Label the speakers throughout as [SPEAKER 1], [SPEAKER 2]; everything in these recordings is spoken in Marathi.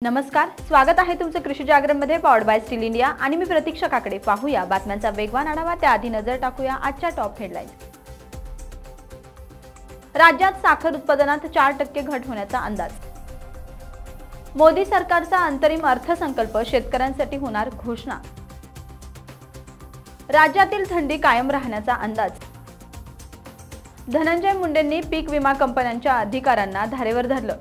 [SPEAKER 1] नमस्कार, स्वागत आहे तुमचं कृषी जागरण मध्ये पॉवर्ड बाय स्टील इंडिया आणि मी प्रतीक्षा काकडे। पाहूया बातम्यांचा वेगवान आढावा। त्याआधी नजर टाकूया आजच्या टॉप हेडलाईन्स। राज्यात साखर उत्पादनात 4% घट होण्याचा अंदाज। मोदी सरकारचा अंतरिम अर्थसंकल्प शेतकऱ्यांसाठी होणार घोषणा। राज्यातील थंडी कायम राहण्याचा अंदाज। धनंजय मुंडेंनी पीक विमा कंपन्यांच्या अधिकाऱ्यांना धारेवर धरलं।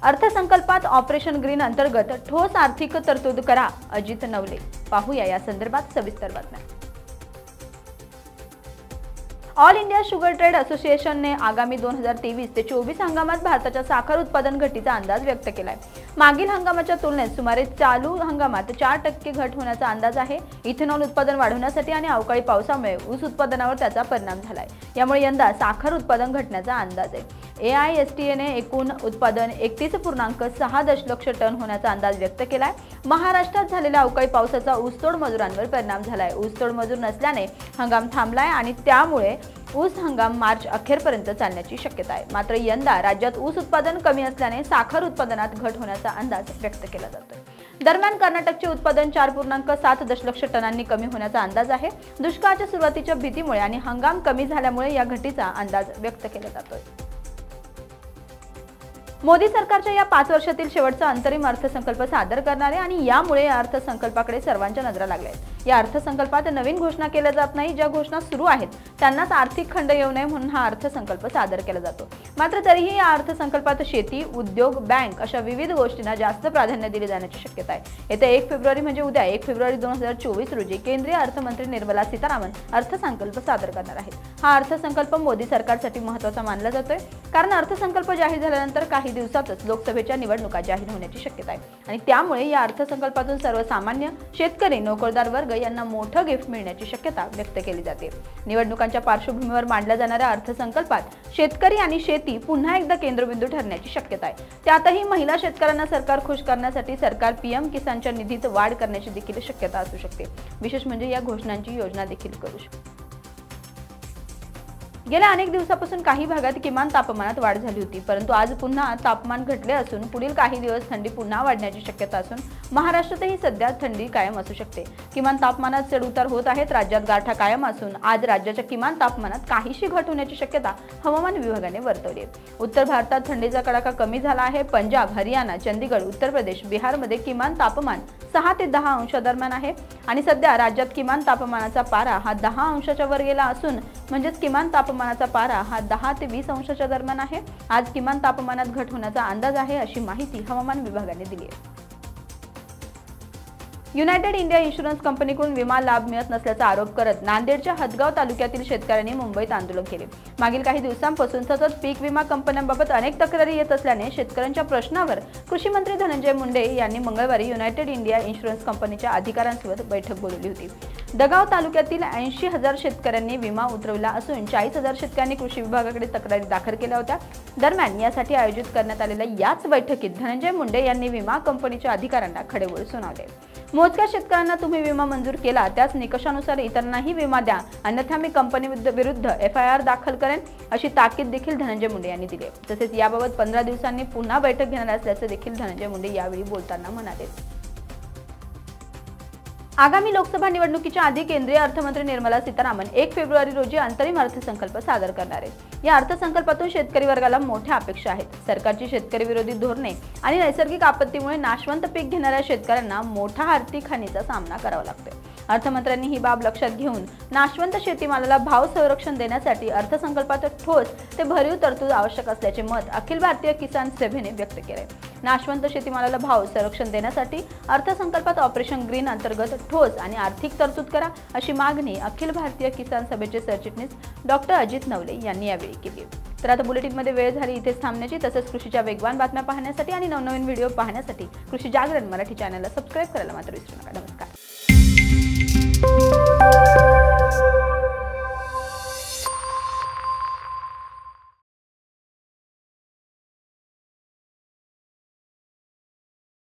[SPEAKER 1] अर्थसंकल्पात ऑपरेशन ग्रीन अंतर्गत ठोस आर्थिक तरतूद करा, अजित नवले। पाहूया या संदर्भात सविस्तर बातम्या। ऑल इंडिया शुगर ट्रेड असोसिएशनने आगामी 2023 ते 24 हंगामात भारताच्या साखर उत्पादन घटीचा अंदाज व्यक्त केलाय। मागील हंगामाच्या तुलनेत सुमारे चालू हंगामात 4% घट होण्याचा अंदाज आहे। इथेनॉल उत्पादन वाढवण्यासाठी आणि अवकाळी पावसामुळे ऊस उत्पादनावर त्याचा परिणाम झालाय। यामुळे यंदा साखर उत्पादन घटण्याचा अंदाज आहे। AISTA एकूण उत्पादन 31.6 दशलक्ष टन होण्याचा अंदाज व्यक्त केलाय। महाराष्ट्रात झालेल्या अवकाळी पावसाचा ऊसतोड मजुरांवर परिणाम झालाय। ऊसतोड मजूर नसल्याने हंगाम थांबलाय आणि त्यामुळे ऊस हंगाम मार्च अखेरपर्यंत चालण्याची शक्यता आहे। मात्र यंदा राज्यात ऊस उत्पादन कमी असल्याने साखर उत्पादनात घट होण्याचा अंदाज व्यक्त केला जातोय। दरम्यान कर्नाटकचे उत्पादन 4.7 दशलक्ष टनांनी कमी होण्याचा अंदाज आहे। दुष्काळाच्या सुरुवातीच्या भीतीमुळे आणि हंगाम कमी झाल्यामुळे या घटीचा अंदाज व्यक्त केला जातोय। मोदी सरकारच्या या 5 वर्षातील शेवटचा अंतरिम अर्थसंकल्प सादर करणारे आणि यामुळे या अर्थसंकल्पाकडे सर्वांच्या नजरा लागल्या आहेत। या अर्थसंकल्पात नवीन घोषणा केल्या जात नाही, ज्या घोषणा सुरू आहेत त्यांनाच आर्थिक खंड येऊ नये म्हणून हा अर्थसंकल्प सादर केला जातो। मात्र तरीही या अर्थसंकल्पात शेती, उद्योग, बँक अशा विविध गोष्टींना जास्त प्राधान्य दिले जाण्याची शक्यता आहे। येत्या 1 फेब्रुवारी म्हणजे उद्या 1 फेब्रुवारी 2024 रोजी केंद्रीय अर्थमंत्री निर्मला सीतारामन अर्थसंकल्प सादर करणार आहेत। हा अर्थसंकल्प मोदी सरकारसाठी महत्त्वाचा मानला जातोय, कारण अर्थसंकल्प जाहीर झाल्यानंतर काही दिवसातच लोकसभेच्या निवडणुका जाहीर होण्याची शक्यता आहे आणि त्यामुळे या अर्थसंकल्पातून सर्वसामान्य शेतकरी, नोकरदार वर्ग यांना मोठं गिफ्ट मिळण्याची शक्यता व्यक्त केली जाते। निवडणुकांच्या पार्श्वभूमीवर मांडल्या जाणाऱ्या अर्थसंकल्पात शेतकरी आणि शेती पुन्हा एकदा केंद्रबिंदू ठरण्याची शक्यता आहे। त्यातही महिला शेतकऱ्यांना सरकार खुश करण्यासाठी सरकार PM किसानच्या निधीत वाढ करण्याची देखील शक्यता असू शकते। विशेष म्हणजे या घोषणांची योजना देखील करू शकते। गेल्या अनेक दिवसापासून काही भागात किमान तापमानात वाढ झाली होती, परंतु आज पुन्हा तापमान घटले असून पुढील काही दिवस थंडी पुन्हा वाढण्याची शक्यता असून महाराष्ट्रातही सध्या थंडी कायम असू शकते। किमान तापमानात चढउतार होत आहेत। राज्यात गारठा कायम असून आज राज्याच्या किमान तापमानात काहीशी घट होण्याची शक्यता हवामान विभागाने वर्तवली आहे। उत्तर भारतात थंडीचा कडाका कमी झाला आहे। पंजाब, हरियाणा, चंदीगड, उत्तर प्रदेश, बिहारमध्ये किमान तापमान 6 ते 10 अंशादरम्यान आहे आणि सध्या राज्यात किमान तापमानाचा पारा हा 10 अंशाच्या वर गेला असून म्हणजेच किमान तापमानाचा पारा हा 10 ते 20 अंशाच्या दरम्यान आहे। आज किमान तापमानात घट होण्याचा अंदाज आहे, अशी माहिती हवामान विभागाने दिली आहे। युनायटेड इंडिया इन्शुरन्स कंपनीकडून विमा लाभ मिळत नसल्याचा आरोप करत नांदेडच्या हदगाव तालुक्यातील शेतकऱ्यांनी मुंबईत आंदोलन केले। मागील काही दिवसांपासून सतत पीक विमा कंपन्यांबाबत अनेक तक्रारी येत असल्याने शेतकऱ्यांच्या प्रश्नावर कृषी मंत्री धनंजय मुंडे यांनी मंगळवारी युनायटेड इंडिया इन्शुरन्स कंपनीच्या अधिकाऱ्यांसोबत बैठक बोलावली होती। दगाव तालुक्यातील 80,000 शेतकऱ्यांनी विमा उतरवला असून 40,000 शेतकऱ्यांनी कृषी विभागाकडे तक्रारी दाखल केल्या होत्या। दरम्यान यासाठी आयोजित करण्यात आलेल्या याच बैठकीत धनंजय मुंडे यांनी विमा कंपनीच्या अधिकाऱ्यांना खडेबोल सुनावले। मोजक्या शेतकऱ्यांना तुम्ही विमा मंजूर केला, त्याच निकषानुसार इतरांनाही विमा द्या, अन्यथा मी कंपनी विरुद्ध FIR दाखल करेन, अशी ताकीद देखील धनंजय मुंडे यांनी दिली। तसेच याबाबत 15 दिवसांनी पुन्हा बैठक घेणार असल्याचे देखील धनंजय मुंडे यावेळी बोलताना म्हणाले। आगामी लोकसभा निवडणुकीच्या आधी केंद्रीय अर्थमंत्री निर्मला सीतारामन 1 फेब्रुवारी रोजी अंतरिम अर्थसंकल्प सादर करणार आहेत। या अर्थसंकल्पातून शेतकरी वर्गाला मोठ्या अपेक्षा आहेत। सरकारची शेतकरी विरोधी धोरणे आणि नैसर्गिक आपत्तीमुळे नाशवंत पीक घेणाऱ्या शेतकऱ्यांना मोठा आर्थिक हानीचा सामना करावा लागतोय। अर्थमंत्र्यांनी ही बाब लक्षात घेऊन नाशवंत शेतीमालाला भाव संरक्षण देण्यासाठी अर्थसंकल्पात ठोस ते भरीव तरतूद आवश्यक असल्याचे मत अखिल भारतीय किसान सभेने व्यक्त केले। नाशवंत शेतीमालाला भाव संरक्षण देण्यासाठी अर्थसंकल्पात ऑपरेशन ग्रीन अंतर्गत ठोस आणि आर्थिक तरतूद करा, अशी मागणी अखिल भारतीय किसान सभेचे सरचिटणीस डॉक्टर अजित नवले यांनी यावेळी केली। तर आता बुलेटिनमध्ये वेळ झाली इथेच थांबण्याची। तसेच कृषीच्या वेगवान बातम्या पाहण्यासाठी आणि नवनवीन व्हिडिओ पाहण्यासाठी कृषी जागरण मराठी चॅनलला सबस्क्राईब करायला मात्र विसरू नका। नमस्कार।